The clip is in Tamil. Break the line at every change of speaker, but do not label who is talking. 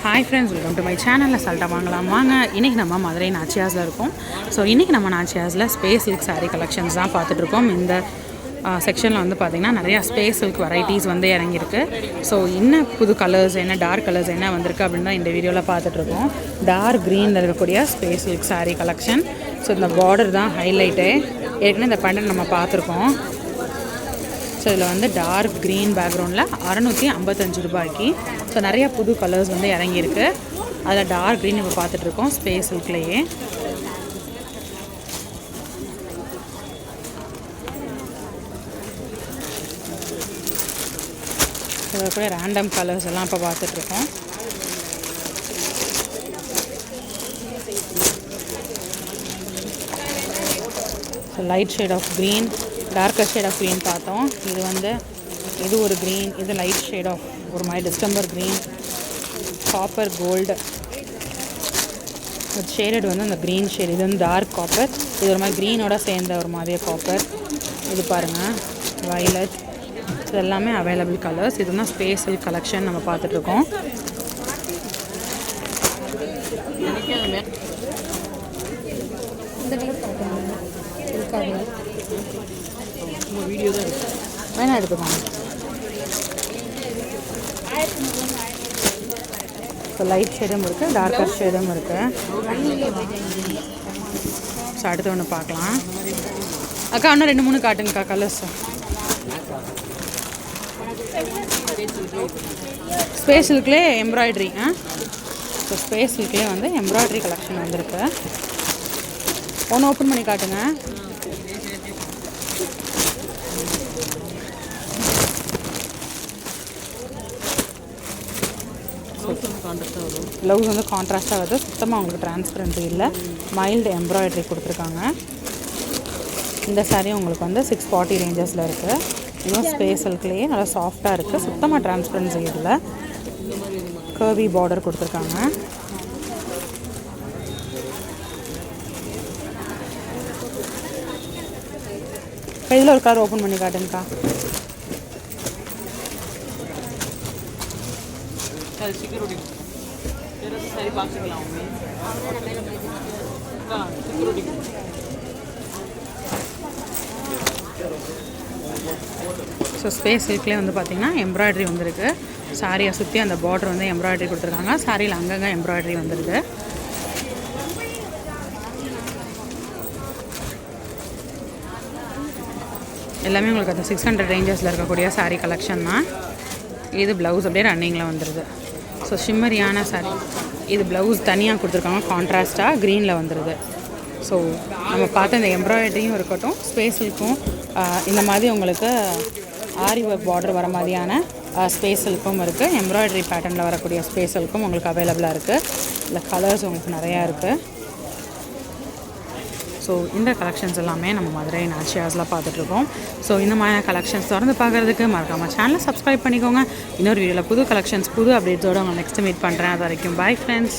Hi friends, welcome to my சேனலில் அசால்ட்டாக வாங்கலாம் வாங்க. இன்றைக்கி நம்ம மதுரை நாச்சியாஸில் இருக்கோம். ஸோ இன்றைக்கி நம்ம நாச்சியாஸில் ஸ்பேஸ் சில்க் சாரீ கலெக்ஷன்ஸ் தான் பார்த்துட்ருக்கோம். இந்த செக்ஷனில் வந்து பார்த்திங்கன்னா நிறையா ஸ்பேஸ் சில்க் வெரைட்டிஸ் வந்து இறங்கியிருக்கு. ஸோ என்ன புது கலர்ஸ், என்ன டார்க் கலர்ஸ் என்ன வந்திருக்கு அப்படின்னு தான் இந்த வீடியோவில் பார்த்துட்ருக்கோம். டார்க் க்ரீனில் இருக்கக்கூடிய space silk sari collection. So இந்த பார்டர் தான் ஹைலைட்டு. ஏற்கனவே இந்த பேட்டர்ன் நம்ம பார்த்துருக்கோம். ஸோ இதில் வந்து டார்க் க்ரீன் பேக்ரவுண்டில் 655 ரூபாய்க்கு. ஸோ நிறையா புது கலர்ஸ் வந்து இறங்கியிருக்கு. அதில் டார்க் க்ரீன் இப்போ பார்த்துட்ருக்கோம் ஸ்பேஸ் சில்க்லேயே. இதில் கூட ரேண்டம் கலர்ஸ் எல்லாம் இப்போ பார்த்துட்ருக்கோம். So light shade of green, darker shade of green பார்த்தோம். இது ஒரு க்ரீன், இது லைட் ஷேட் ஆஃப் ஒரு மாதிரி distemper green, copper gold shaded வந்து அந்த க்ரீன் ஷேட். இது வந்து டார்க் காப்பர், இது ஒரு மாதிரி க்ரீனோட சேர்ந்த ஒரு மாதிரியே காப்பர். இது பாருங்கள் வயலட். இது எல்லாமே அவைலபிள் கலர்ஸ். இது தான் ஸ்பேஸ் சில்க் கலெக்ஷன் நம்ம பார்த்துட்ருக்கோம். வேணா எடுத்துக்கோங்க. ஸோ லைட் ஷேடும் இருக்குது, டார்க்கர் ஷேடும் இருக்குது. ஸோ அடுத்து ஒன்று பார்க்கலாம். அக்கா இன்னும் 2-3 காட்டுங்கக்கா கலர்ஸ். ஸ்பேஸ் சில்க்லேயே எம்ப்ராய்டரி. ஸோ ஸ்பேஸ் சில்க்லேயே வந்து எம்ப்ராய்டரி கலெக்ஷன் வந்திருக்கு. ஒன்று ஓப்பன் பண்ணி காட்டுங்க. ப்ளவுஸ் வந்து கான்ட்ராஸ்ட்டாக வருது. சுத்தமாக உங்களுக்கு டிரான்ஸ்பரன்சி இல்லை. மைல்டு எம்ப்ராய்டரி கொடுத்துருக்காங்க. இந்த சாரீ உங்களுக்கு வந்து 640 ரேஞ்சஸில் இருக்குது. இன்னும் ஸ்பேஸ் சில்க்லேயே நல்லா சாஃப்டாக இருக்குது. சுத்தமாக டிரான்ஸ்பரன்சி இல்லை. கர்வி பார்டர் கொடுத்துருக்காங்க. இதில் ஒரு கலர் ஓப்பன் பண்ணி காட்டுங்கக்கா. ஸோ ஸ்பேஸ் சில்க்லேயே வந்து பார்த்திங்கன்னா எம்ப்ராய்டரி வந்துருக்கு. சாரியை சுற்றி அந்த பார்டர் வந்து எம்ப்ராய்டரி கொடுத்துருக்காங்க. சாரியில் அங்கங்கே எம்ப்ராய்டரி வந்துருக்கு. எல்லாமே உங்களுக்கு அந்த 600 ரேஞ்சஸில் இருக்கக்கூடிய சாரீ கலெக்ஷன் தான். இது ப்ளவுஸ் அப்படியே ரன்னிங்கில் வந்துடுது. ஸோ ஷிம்மரியான சாரீ. இது ப்ளவுஸ் தனியாக கொடுத்துருக்காங்க, கான்ட்ராஸ்ட்டாக க்ரீனில் வந்துடுது. ஸோ நம்ம பார்த்த இந்த எம்ப்ராய்டரியும் இருக்கட்டும், ஸ்பேஸ் சில்க்கும் இந்த மாதிரி உங்களுக்கு ஆரி ஒர்க் பார்டர் வர மாதிரியான ஸ்பேஸ் சில்க்கும் இருக்குது. எம்ப்ராய்டரி பேட்டர்னில் வரக்கூடிய ஸ்பேஸ் சில்க்கும் உங்களுக்கு அவைலபிளாக இருக்குது. இல்லை கலர்ஸ் உங்களுக்கு நிறையா இருக்குது. ஸோ இந்த கலெக்ஷன்ஸ் எல்லாமே நம்ம மதுரை நாச்சியாஸில் பார்த்துட்ருக்கோம். ஸோ இந்த மாதிரியான கலெக்ஷன்ஸ் தொடர்ந்து பார்க்குறதுக்கு மறக்காமல் சேனலை சப்ஸ்கிரைப் பண்ணிக்கோங்க. இன்னொரு வீடியோவில் புது கலெக்ஷன்ஸ் புது அப்டேட்ஸோடு உங்களை நெக்ஸ்ட்டு மீட் பண்ணுறேன். அது வரைக்கும் பாய் ஃப்ரெண்ட்ஸ்.